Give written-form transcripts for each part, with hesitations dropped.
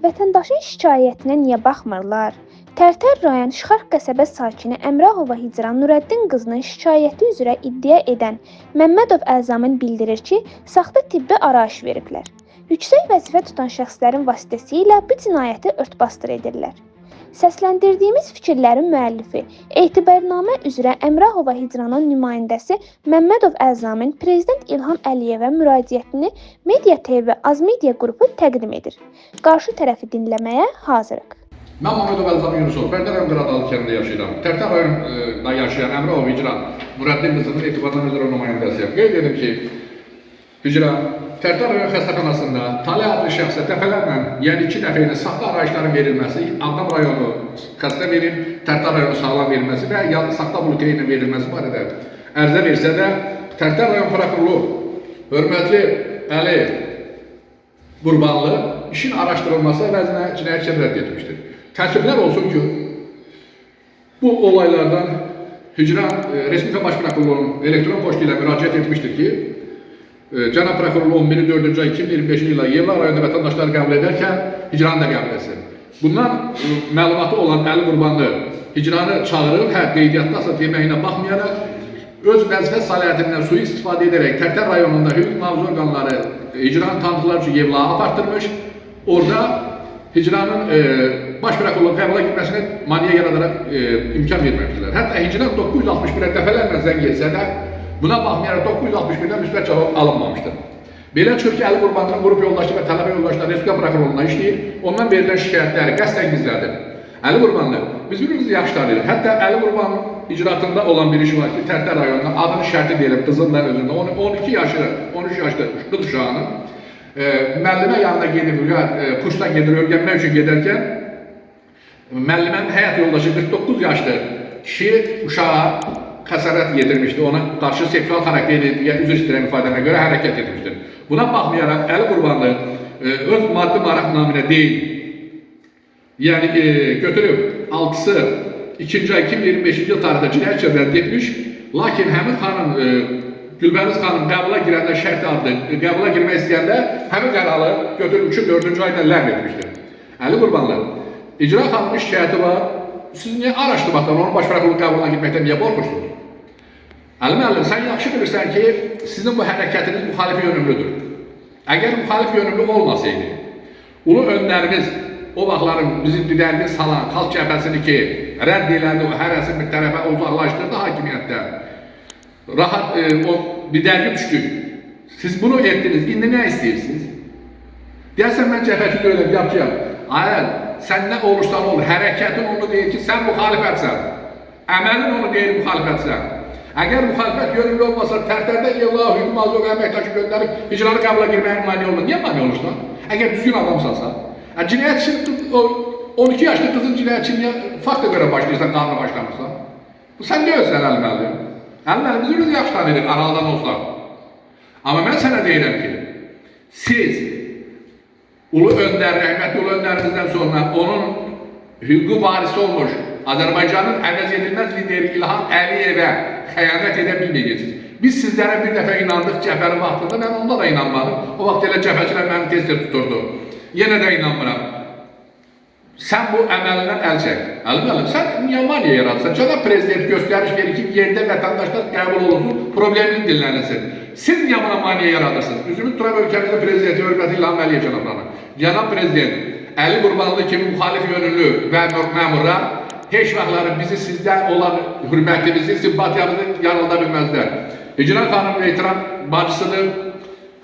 Vətəndaşın şikayətinə niyə baxmırlar? Tərtər rayon Şıxarx qəsəbə sakini Əmrahova Hicran Nurəddin qızının şikayəti üzrə iddia edən Məmmədov Əlzamin bildirir ki, saxta tibbi arayış veriblər. Yüksək vəzifə tutan şəxslərin vasitəsilə bu cinayəti örtbasdır edirlər. Səsləndirdiyimiz fikirlərin müəllifi, etibarnamə üzrə Əmrahova Hicranın nümayəndəsi Məmmədov Əlzamin Prezident İlham Əliyevə müraciətini Media TV Azmedia qrupu təqdim edir. Qarşı tərəfi dinləməyə hazırıq. Mən Məmmədov Əlzamin Yunusov, Bərdər rayon Qaradalı kəndində yaşayıram. Tərtər rayonunda yaşayan Əmrahova Hicran Nurəddin qızının etibarnamə üzrə nümayəndəsiyəm. Qeyd edim ki, Hicran Tərtər rayon xəstəxanasında Talih adlı şəxsə dəfələrlə, yəni 2 dəfə ilə saxta arayışların verilməsi, Ağdam rayonu xəstə verir, Tərtər rayonu sağlam verilməsi və ya saxta bulletin verilməsi barədə ərizə versə də, Tərtər rayon prokurorluğu hörmətli Əli Qurbanlı işin araşdırılması əvəzinə cinayət işini rədd etmişdir. Təəssüflər olsun ki, bu olaylardan Hicran Respublika Baş Prokurorluğunun elektron poçtu ilə müraciət etmişdir ki, Cənab Prokurorluğu 11.4. ay 2025-ci ildə Yevlax rayonunda vətəndaşları qəbul edərkən Hicranı da qəbul etsin. Bundan məlumatı olan Əli Qurbanlı Hicranı çağırıb, qeydiyyatdasa deməyinə baxmayaraq öz vəzifə səlahiyyətindən sui-istifadə edərək Tərtər rayonunda hüquq mühafizə orqanları Hicranı tanıdıqları üçün Yevlaxa apartdırmış. Orada Hicranın Baş Prokurorluğun qəbula gitməsinə maneə yaradaraq imkan verməmişdilər. Hətta Hicran 961-ə dəfələrlə zəng etsə də, buna baxmayaraq 961-dən müsbət cavab alınmamışdır. Belə çıxır ki, Əli Qurbanlının qrup yoldaşı və tələbə yoldaşları Respublika Prokurorluğuna işləyir, ondan verilən şikayətləri qəsdən gizlədir. Əli Qurbanlı, biz bir-birimizi yaxşı tanıyırıq. Hətta Əli Qurbanlının icraatında olan bir işi var ki, Tərtər rayonunda adını şərti deyilib, qızının özündə, 12 yaşı, 13 yaşlı qız uşağının müəllimə yanına gedib, kursdan gedir, öyrənmək üçün gedərkən, müəllimənin həyat yoldaşı 49 yaşlı kişi uşağa xəsarət yetirmişdi, ona qarşı seksual xarakterli, üzr istəyirəm ifadəmə görə hərəkət etmişdir. Buna baxmayaraq Əli Qurbanlı öz maddi maraq naminə deyil, yəni götürüb 6-sı 2-ci ay 2025-ci il tarixdə cinayət işini rədd etmiş, lakin həmin xanım, Gülbəniz xanım qəbula girəndə şərti adlı, qəbula girmək istəyəndə həmin qərarı götürüb 3-4-cü ayda ləğv etmişdir. Əli Qurbanlı, icra xanımın şikayəti var, siz niyə araşdırmaqdan, onun baş prokurorluğun qəbuluna gitməkdən niyə qorxursunuz? Əli müəllim, sən yaxşı bilirsən ki, sizin bu hərəkətiniz müxalif yönümlüdür. Əgər müxalif yönümlü olmasaydı, ulu önlərimiz o vaxtların bizi didərgin salan xalq cəbhəsini ki, rədd elədi, hərəsi bir tərəfə uzaqlaşdırdı hakimiyyətdə. Rahat o didərgi düşdük. Siz bunu etdiniz, indi nə istəyirsiniz? Deyərsən, mən cəbhəti öyle yapacağım. Ayən, sən nə olursan ol, hərəkətin onu deyir ki, sən müxalifətsən. Əməlin onu deyir müxalifətsən. Əgər müxalifət yönümlü olmasa, Tərtərdə Yevlax hüquq mühafizə əməkdaşı göndərib, Hicranı qəbula girməyin mani olmaz. Niyə mani olursan? Əgər düzgün adamsansa. Cinayətçinin, 12 yaşlı qızın cinayətçiliyə fakta görə başlayırsan, qanuna başlamırsan. Bu sən nə ölsən Əli müəllim? Əli müəllim, biz ürüz yaxşı tanıyırıq, aralıdan olsa. Amma mən sənə deyirəm ki, siz ulu öndər, rəhmətli ulu öndərimizdən sonra onun hüquqi varisi olmuş Azərbaycanın əvəz edilməz lideri İlham Əliyevə xəyanət edə bilməyəcəksiniz. Biz sizlərə bir dəfə inandıq cəbhənin vaxtında, mən onda da inanmadım. O vaxt elə cəbhəçilər məni tez-tez tuturdu. Yenə də inanmıram. Sən bu əməlindən əl çək. Əli müəllim, sən niyə maniyə yaradırsan? Cənab Prezident göstəriş verir ki, yerdə vətəndaşlar qəbul olunsun, problemini dinlənilsin. Siz niyə buna maniyə yaradırsınız? Üzümüz turan ölkəmizin prezidenti hörməti İlham Əliyev cənablarına. Cənab Prezident, Əli Qurbanlı kimi müxalif yönümlü və məmurlar heç vaxtları bizi sizdən olan hürmətimizi, simpatiyamızı yanılda bilməzlər. Hicran xanım veteran bacısıdır,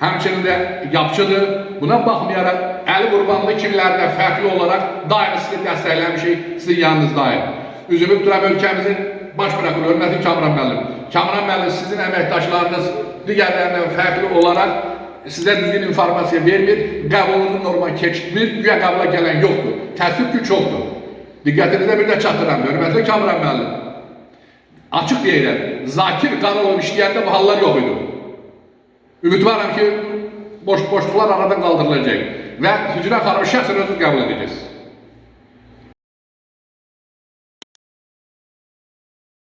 həmçinin də yapçıdır. Buna baxmayaraq Əli Qurbanlı kimlərdə fərqli olaraq daimi sizi dəstəkləmişik, sizin yanınızdayım. Üzümüz turan ölkəmizin baş prokuroru hörməti Kamran müəllim. Kamran müəllim, sizin əməkdaşlarınız digərlərindən fərqli olaraq sizə düzgün informasiya vermir, qəbulunuzun normal keçmir, güya qəbula gələn yoxdur. Təəssüf ki, çoxdur. Diqqətinizə bir də çatdıram, hörmətli Kamran müəllim. Açıq deyirəm, Zakir Qanılov işləyəndə bu hallar yox idi. Ümidvaram ki, boşluqlar aradan qaldırılacaq və Hicran xanımı şəxsən özünüz qəbul edəcəksiniz.